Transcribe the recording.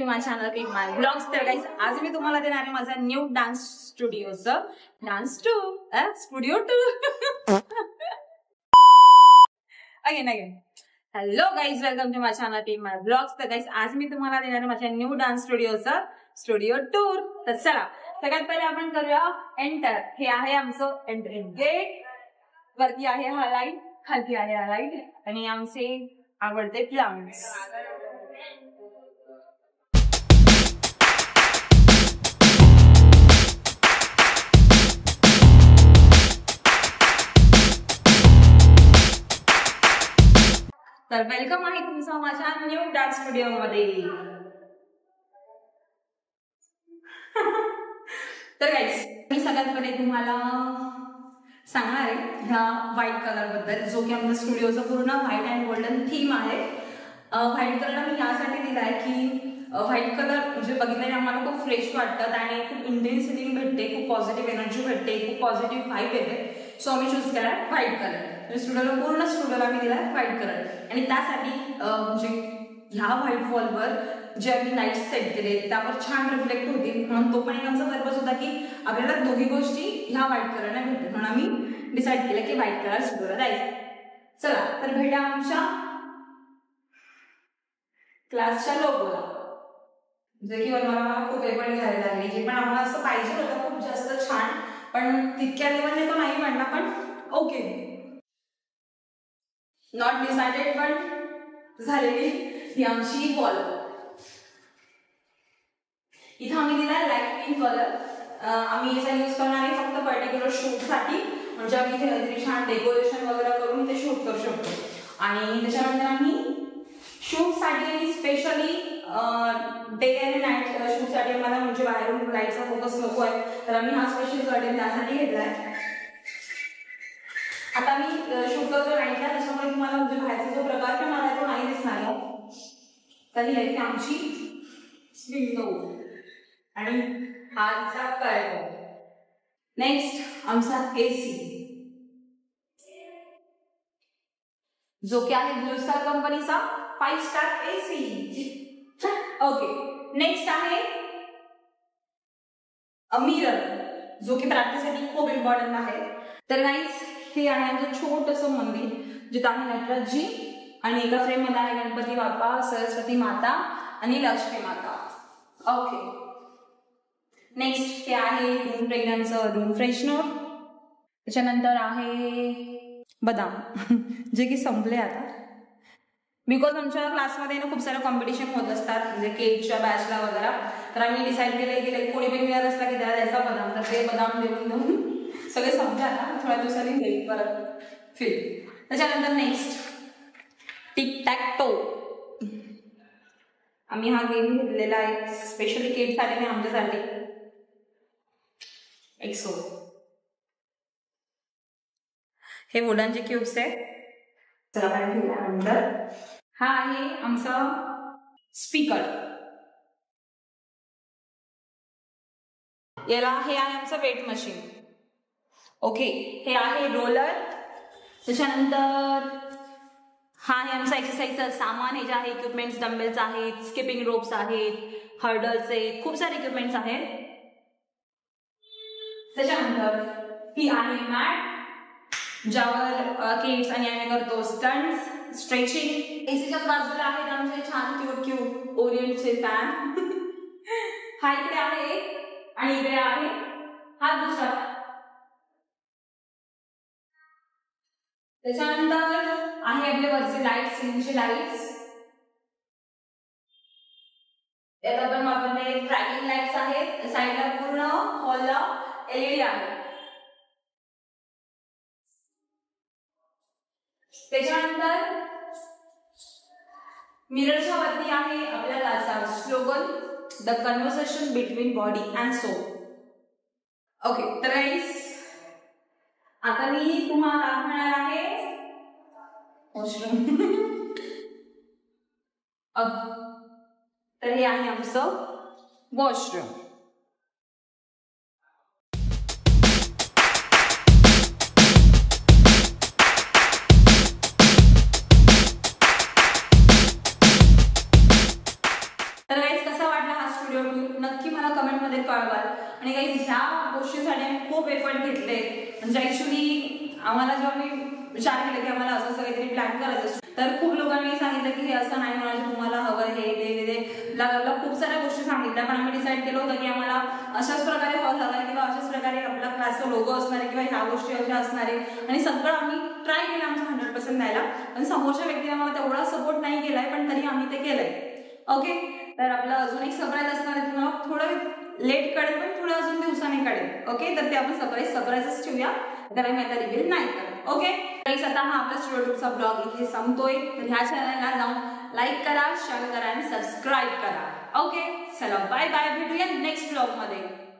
To my channel की my blogs. तर गाईस आज मी तुम्हाला देणार आहे माझा न्यू डान्स स्टुडिओचं studio 2 again. Hello guys, welcome to my channel की माय ब्लॉग्स. तर गाईज आज मी तुम्हाला देणार आहे माझ्या न्यू डान्स स्टुडिओचं स्टुडिओ टूर. तर चला सगळ्यात पहिले आपण करूया एंटर. हे आहे आमचं एंट्री गेट. वरती आहे हा लाईट, खालती आहे हा लाईट आणि आमचे आवडते प्लांट्स. तर वेलकम आहे तुमचं माझ्या न्यू डान्स स्टुडिओ मध्ये. तर गाईज मी सगळ्यात पहिले तुम्हाला सांगणार आहे ह्या व्हाईट कलर बद्दल, जो की आमच्या स्टुडिओचा पूर्ण व्हाईट अँड गोल्डन थीम आहे. व्हाईट कलर मी यासाठी दिलाय की व्हाईट कलर म्हणजे बघितल्याने आम्हाला खूप फ्रेश वाटतं आणि खूप इंटेन्सिटी भेटते, खूप पॉझिटिव्ह एनर्जी भेटते, खूप पॉझिटिव्ह व्हाईब येते. सो आम्ही चूज केला व्हाईट कलर. पूर्ण स्टुडिओला आम्ही दिला व्हाईट कलर. आणि त्यासाठी म्हणजे ह्या व्हाईट वॉलवर जे आम्ही लाईट सेट केले त्यावर छान रिफ्लेक्ट होतील, म्हणून तो पण एक आमचा पर्पज होता की आपल्याला दोघी गोष्टी ह्या व्हाईट कलरने भेटतील, म्हणून आम्ही डिसाईड केलं की व्हाईट कलर स्टुडिओला जायचं. चला तर भेटा आमच्या क्लासच्या लोगोला, जे की मला खूप वेगवेगळी घ्यावी लागली. जे पण आम्हाला असं पाहिजे होतं खूप जास्त छान, पण तितक्या लेवलने तो नाही म्हणला, पण ओके नॉट डिसाइडेड, पण झालेली ही आमची वॉल. इथं आम्ही दिला लाईट पिंक कलर. आम्ही याचा यूज करणार आहे फक्त पर्टिक्युलर शूटसाठी, म्हणजे आम्ही इथे अगदी छान डेकोरेशन वगैरे करून इथे शूट करू शकतो. आणि त्याच्यानंतर आम्ही शूटसाठी आणि स्पेशली डे आणि नाईट शूटसाठी आम्हाला म्हणजे बाहेरून लाईटचा फोकस नको आहे, तर आम्ही हा स्पेशल कर्टन त्यासाठी घेतलाय. आता मी शूट करतो नाईटला, त्याच्यामुळे तुम्हाला म्हणजे बाहेरचा जो प्रकार पण मला तो नाही दिसणार आहे. तर ही आहे आमची विंडो आणि हा तिचा कर्टन. नेक्स्ट आमचा एसी, जो की आहे ब्लू स्टार कंपनीचा 5 स्टार एसी. ओके, नेक्स्ट आहे मिरर, जो की प्रॅक्टिससाठी खूप इम्पॉर्टंट आहे. तर गाईज हे आहे आमचं छोटंसं मंदिर, जिथं आहे नटराजजी आणि एका फ्रेम मध्ये आहे गणपती बाप्पा, सरस्वती माता आणि लक्ष्मी माता. ओके, नेक्स्ट हे आहे रूम फ्रेग्रन्सचं रूम फ्रेशनर. त्याच्यानंतर आहे बदाम जे की संपले आता, बिकॉज आमच्या क्लासमध्ये ना खूप सारं कॉम्पिटिशन होत असतात म्हणजे केकच्या बॅचला वगैरे. तर आम्ही डिसाईड केलं की कोणी पण मिळत असला की त्याला द्यायचा बदाम. तर ते बदाम देऊन सगळे संपले आता, थोड्या दिवसांनी येईल परत फिल. त्याच्यानंतर नेक्स्ट टिक टॅक टो. आम्ही हा गेम घेतलेला आहे स्पेशली किड्ससाठी आणि आमच्यासाठी. एक्सो हे वुडनचे क्यूब्स आहे. चला आपण ठेवल्यानंतर हा आहे आमचा स्पीकर. याला हे आहे आमचं वेट मशीन. ओके, हे आहे रोलर. त्याच्यानंतर हा आहे आमचा एक्सरसाइजचं सामान. हे जे आहे इक्विपमेंट्स डंबेल्स आहेत, स्किपिंग रोप्स आहेत, हर्डल्स आहेत, खूप सारे इक्विपमेंट्स आहेत. त्याच्यानंतर ही आहे मॅट, ज्यावर किड्स आणि आम्ही करतो स्टंट्स, स्ट्रेचिंग. एसीच्या बाजूला आहेत आमचे छान क्यूट ओरिएंटचे फॅन. हा इकडे आहे आणि इकडे आहे हा दुसरा. त्याच्यानंतर आहे आपले वरचे लाईट्स, सिलिंगचे लाईट्स. यात आपण वापरले ट्रॅकिंग लाईट्स आहेत. साईडला पूर्ण हॉलला एलईडी आहे. त्याच्यानंतर मिररच्या वरती आहे आपल्या क्लासचा slogan, the conversation between body and soul. Okay, तर गाईस आता मी तुम्हाला दाखवणार आहे वॉशरूम. तर हे आहे आमचं वॉशरूम. तर गाईस कसं वाटतं नक्की मला कमेंटमध्ये कळवाल. आणि काही ह्या गोष्टीसाठी आम्ही खूप एफर्ट घेतले. म्हणजे ऍक्च्युली आम्हाला जेव्हा मी विचार केला की आम्हाला असं काहीतरी प्लॅन करायचं, तर खूप लोकांनी सांगितलं की हे असं नाही होणार, तुम्हाला हवं हे ते लागला खूप साऱ्या गोष्टी सांगितल्या. पण आम्ही डिसाईड केलं होतं की आम्हाला अशाच प्रकारे हॉल हवा आहे किंवा अशाच प्रकारे आपला क्लासचा लोगो असणार आहे किंवा ह्या गोष्टी अशा असणार आहे. आणि सगळं आम्ही ट्राय केलं आमचं 100% द्यायला. पण समोरच्या व्यक्तीने आम्हाला तेवढा सपोर्ट नाही केलाय, पण तरी आम्ही ते केलंय. ओके, तर आपलं अजून एक सरप्राईज असणार आहे. तुम्हाला थोडं लेट कळेल, पण थोडं अजून दिवसाने कळेल. ओके, तर ते आपण सरप्राईजच ठेवूया, तर आम्ही आता रिव्हील नाही करत. ओके, तर आता हा आपला स्टुडिओ टूरचा ब्लॉग इथे संपतोय. तर ह्या चॅनलला जाऊन लाईक करा, शेअर करा आणि सबस्क्राईब करा. ओके, चला बाय बाय, भेटूया नेक्स्ट ब्लॉग मध्ये.